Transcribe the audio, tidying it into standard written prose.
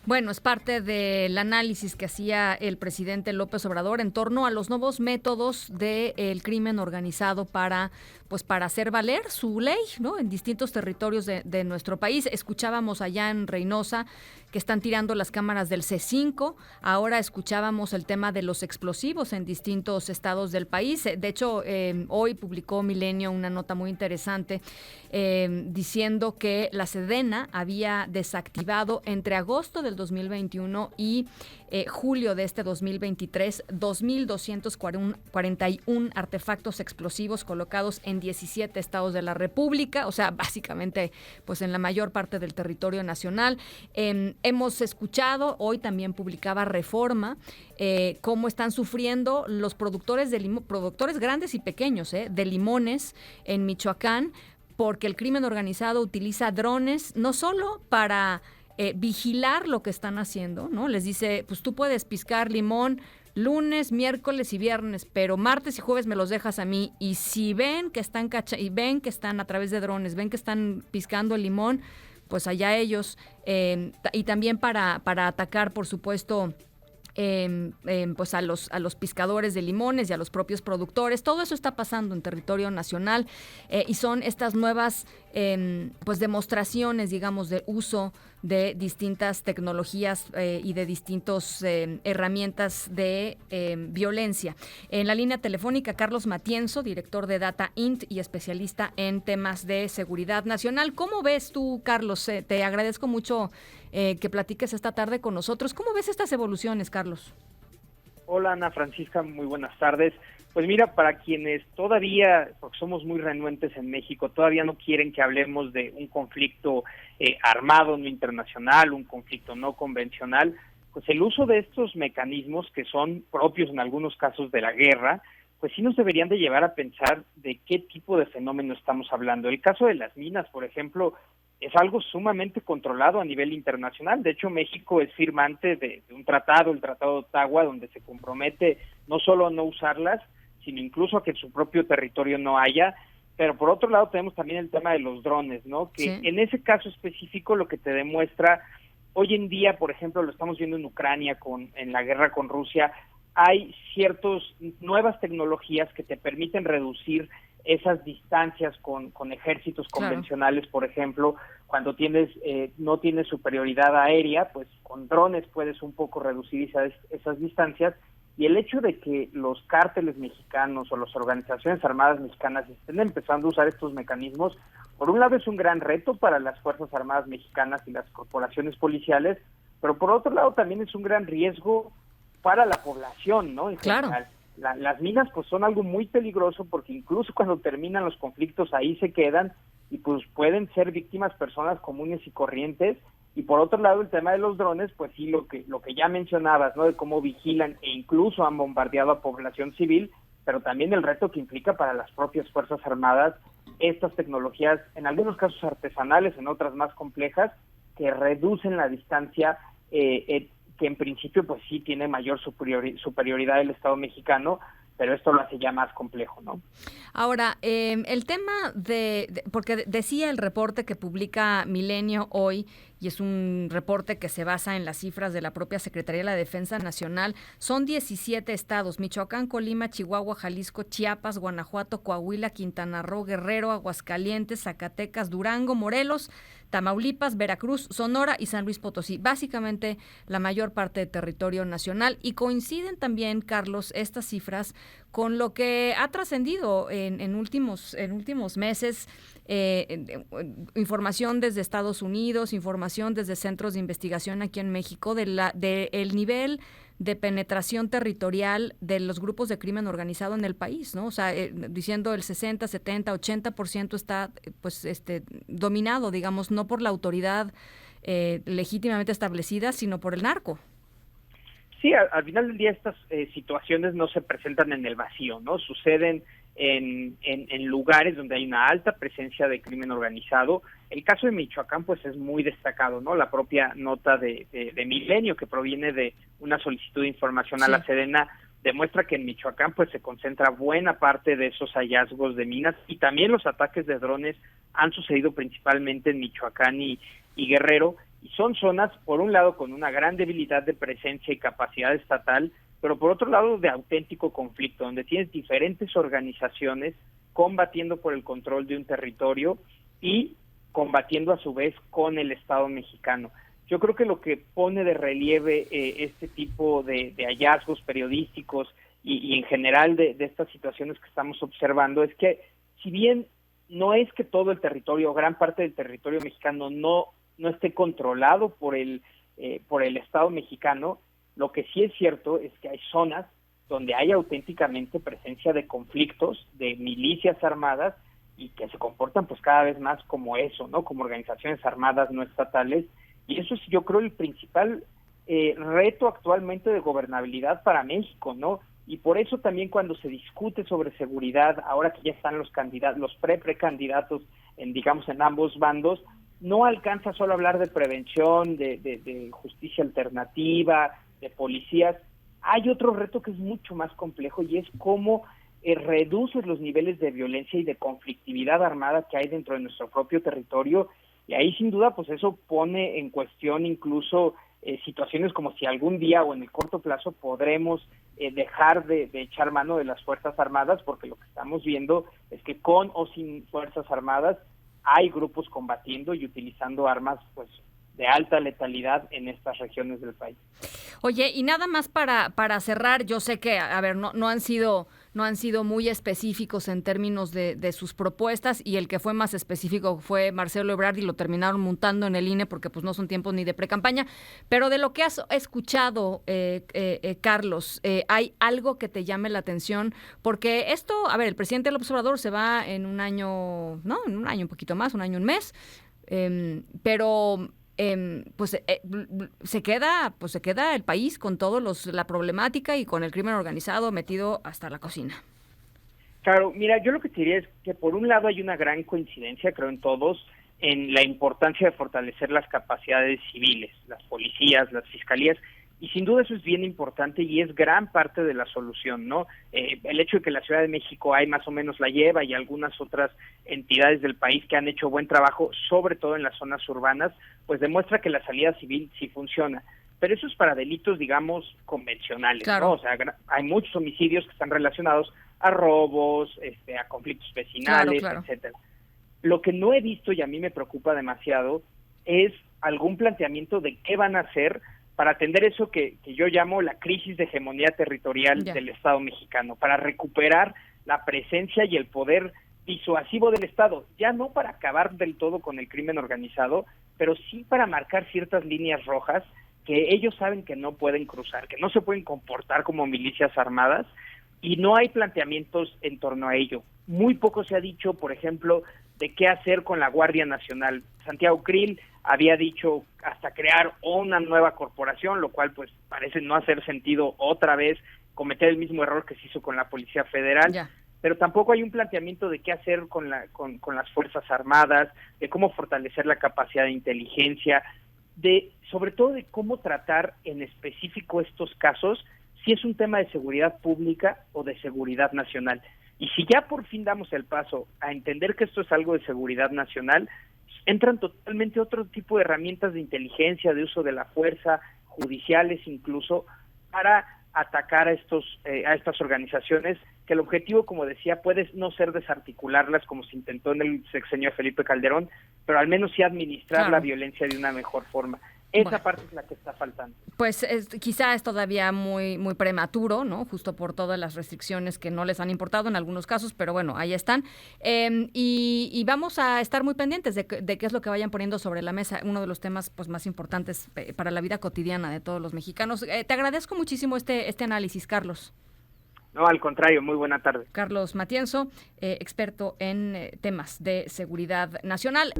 Bueno, es parte del análisis que hacía el presidente López Obrador en torno a los nuevos métodos del crimen organizado para hacer valer su ley, ¿no? En distintos territorios de nuestro país. Escuchábamos allá en Reynosa que están tirando las cámaras del C5. Ahora escuchábamos el tema de los explosivos en distintos estados del país. De hecho, hoy publicó Milenio una nota muy interesante diciendo que la Sedena había desactivado entre agosto del 2021 y julio de este 2023 2,241 artefactos explosivos colocados en 17 estados de la República, o sea, básicamente pues en la mayor parte del territorio nacional. Hemos escuchado, hoy también publicaba Reforma, cómo están sufriendo los productores productores grandes y pequeños de limones en Michoacán, porque el crimen organizado utiliza drones no solo para vigilar lo que están haciendo, ¿no? Les dice, pues tú puedes piscar limón lunes, miércoles y viernes, pero martes y jueves me los dejas a mí. Y si ven que están y ven que están a través de drones, ven que están piscando el limón, pues allá ellos. Y también para atacar, por supuesto, pues a los pescadores de limones y a los propios productores. Todo eso está pasando en territorio nacional y son estas nuevas pues demostraciones, digamos, de uso de distintas tecnologías y de distintas herramientas de violencia. En la línea telefónica, Carlos Matienzo, director de Data Int y especialista en temas de seguridad nacional. ¿Cómo ves tú, Carlos? Te agradezco mucho que platiques esta tarde con nosotros. ¿Cómo ves estas evoluciones, Carlos? Hola, Ana Francisca, muy buenas tardes. Pues mira, para quienes todavía, porque somos muy renuentes en México, todavía no quieren que hablemos de un conflicto armado no internacional, un conflicto no convencional, pues el uso de estos mecanismos que son propios en algunos casos de la guerra, pues sí nos deberían de llevar a pensar de qué tipo de fenómeno estamos hablando. El caso de las minas, por ejemplo, es algo sumamente controlado a nivel internacional. De hecho, México es firmante de un tratado, el Tratado de Ottawa, donde se compromete no solo a no usarlas, sino incluso a que en su propio territorio no haya. Pero por otro lado tenemos también el tema de los drones, ¿no? Que sí. En ese caso específico lo que te demuestra, hoy en día, por ejemplo, lo estamos viendo en Ucrania, en la guerra con Rusia, hay ciertas nuevas tecnologías que te permiten reducir esas distancias con ejércitos convencionales, claro. Por ejemplo, cuando no tienes superioridad aérea, pues con drones puedes un poco reducir esas distancias, y el hecho de que los cárteles mexicanos o las organizaciones armadas mexicanas estén empezando a usar estos mecanismos, por un lado es un gran reto para las Fuerzas Armadas mexicanas y las corporaciones policiales, pero por otro lado también es un gran riesgo para la población, ¿no? En claro. General. Las minas pues son algo muy peligroso porque incluso cuando terminan los conflictos ahí se quedan y pues pueden ser víctimas personas comunes y corrientes. Y por otro lado el tema de los drones, pues sí, lo que ya mencionabas, ¿no? De cómo vigilan e incluso han bombardeado a población civil, pero también el reto que implica para las propias Fuerzas Armadas estas tecnologías, en algunos casos artesanales, en otras más complejas, que reducen la distancia que en principio pues sí tiene mayor superioridad del Estado mexicano, pero esto lo hace ya más complejo, ¿no? Ahora, el tema porque decía el reporte que publica Milenio hoy, y es un reporte que se basa en las cifras de la propia Secretaría de la Defensa Nacional, son 17 estados: Michoacán, Colima, Chihuahua, Jalisco, Chiapas, Guanajuato, Coahuila, Quintana Roo, Guerrero, Aguascalientes, Zacatecas, Durango, Morelos, Tamaulipas, Veracruz, Sonora y San Luis Potosí, básicamente la mayor parte del territorio nacional. Y coinciden también, Carlos, estas cifras con lo que ha trascendido en últimos meses, información desde Estados Unidos, información desde centros de investigación aquí en México, el nivel de penetración territorial de los grupos de crimen organizado en el país, ¿no? O sea, diciendo el 60, 70, 80% está pues dominado, digamos, no por la autoridad legítimamente establecida, sino por el narco. Sí, al final del día estas situaciones no se presentan en el vacío, ¿no? Suceden en lugares donde hay una alta presencia de crimen organizado. El caso de Michoacán pues es muy destacado, ¿no? La propia nota de Milenio, que proviene de una solicitud de información a la Sedena, demuestra que en Michoacán pues se concentra buena parte de esos hallazgos de minas, y también los ataques de drones han sucedido principalmente en Michoacán y Guerrero. Y son zonas, por un lado, con una gran debilidad de presencia y capacidad estatal, pero por otro lado, de auténtico conflicto, donde tienes diferentes organizaciones combatiendo por el control de un territorio y combatiendo a su vez con el Estado mexicano. Yo creo que lo que pone de relieve este tipo de hallazgos periodísticos y en general de estas situaciones que estamos observando es que, si bien no es que todo el territorio, gran parte del territorio mexicano no esté controlado por el Estado mexicano, lo que sí es cierto es que hay zonas donde hay auténticamente presencia de conflictos, de milicias armadas, y que se comportan pues cada vez más como eso, ¿no? Como organizaciones armadas no estatales, y eso es, yo creo, el principal reto actualmente de gobernabilidad para México, ¿no? Y por eso también cuando se discute sobre seguridad, ahora que ya están los candidatos, los precandidatos en ambos bandos, no alcanza solo a hablar de prevención, de justicia alternativa, de policías. Hay otro reto que es mucho más complejo, y es cómo reduces los niveles de violencia y de conflictividad armada que hay dentro de nuestro propio territorio, y ahí sin duda pues eso pone en cuestión incluso situaciones como si algún día o en el corto plazo podremos dejar de echar mano de las Fuerzas Armadas, porque lo que estamos viendo es que con o sin Fuerzas Armadas hay grupos combatiendo y utilizando armas pues de alta letalidad en estas regiones del país. Oye, y nada más para cerrar, yo sé que, a ver, no han sido muy específicos en términos de sus propuestas, y el que fue más específico fue Marcelo Ebrard, y lo terminaron montando en el INE porque pues no son tiempos ni de precampaña, pero de lo que has escuchado, Carlos, ¿hay algo que te llame la atención? Porque esto, a ver, el presidente López Obrador se va en un año, ¿no? En un año, un poquito más, un año, un mes, pero se queda el país con la problemática y con el crimen organizado metido hasta la cocina. Claro, mira, yo lo que te diría es que por un lado hay una gran coincidencia, creo, en todos, en la importancia de fortalecer las capacidades civiles, las policías, las fiscalías, y sin duda eso es bien importante y es gran parte de la solución, ¿no? El hecho de que la Ciudad de México hay más o menos la lleva, y algunas otras entidades del país que han hecho buen trabajo, sobre todo en las zonas urbanas, pues demuestra que la salida civil sí funciona. Pero eso es para delitos, digamos, convencionales, claro, ¿no? O sea, hay muchos homicidios que están relacionados a robos, a conflictos vecinales, claro. etcétera. Lo que no he visto, y a mí me preocupa demasiado, es algún planteamiento de qué van a hacer para atender eso que yo llamo la crisis de hegemonía territorial del Estado mexicano, para recuperar la presencia y el poder disuasivo del Estado, ya no para acabar del todo con el crimen organizado, pero sí para marcar ciertas líneas rojas que ellos saben que no pueden cruzar, que no se pueden comportar como milicias armadas, y no hay planteamientos en torno a ello. Muy poco se ha dicho, por ejemplo, de qué hacer con la Guardia Nacional. Santiago Krill había dicho hasta crear una nueva corporación, lo cual pues parece no hacer sentido otra vez cometer el mismo error que se hizo con la Policía Federal. Ya. Pero tampoco hay un planteamiento de qué hacer con las Fuerzas Armadas, de cómo fortalecer la capacidad de inteligencia, sobre todo de cómo tratar en específico estos casos, si es un tema de seguridad pública o de seguridad nacional. Y si ya por fin damos el paso a entender que esto es algo de seguridad nacional, entran totalmente otro tipo de herramientas de inteligencia, de uso de la fuerza, judiciales incluso, para atacar a estas organizaciones, que el objetivo, como decía, puede no ser desarticularlas como se intentó en el sexenio de Felipe Calderón, pero al menos sí administrar la violencia de una mejor forma. Esa parte es la que está faltando. Pues quizá es todavía muy muy prematuro, ¿no? Justo por todas las restricciones que no les han importado en algunos casos, pero bueno, ahí están. Y vamos a estar muy pendientes de qué es lo que vayan poniendo sobre la mesa, uno de los temas pues más importantes para la vida cotidiana de todos los mexicanos. Te agradezco muchísimo este análisis, Carlos. No, al contrario, muy buena tarde. Carlos Matienzo, experto en temas de seguridad nacional.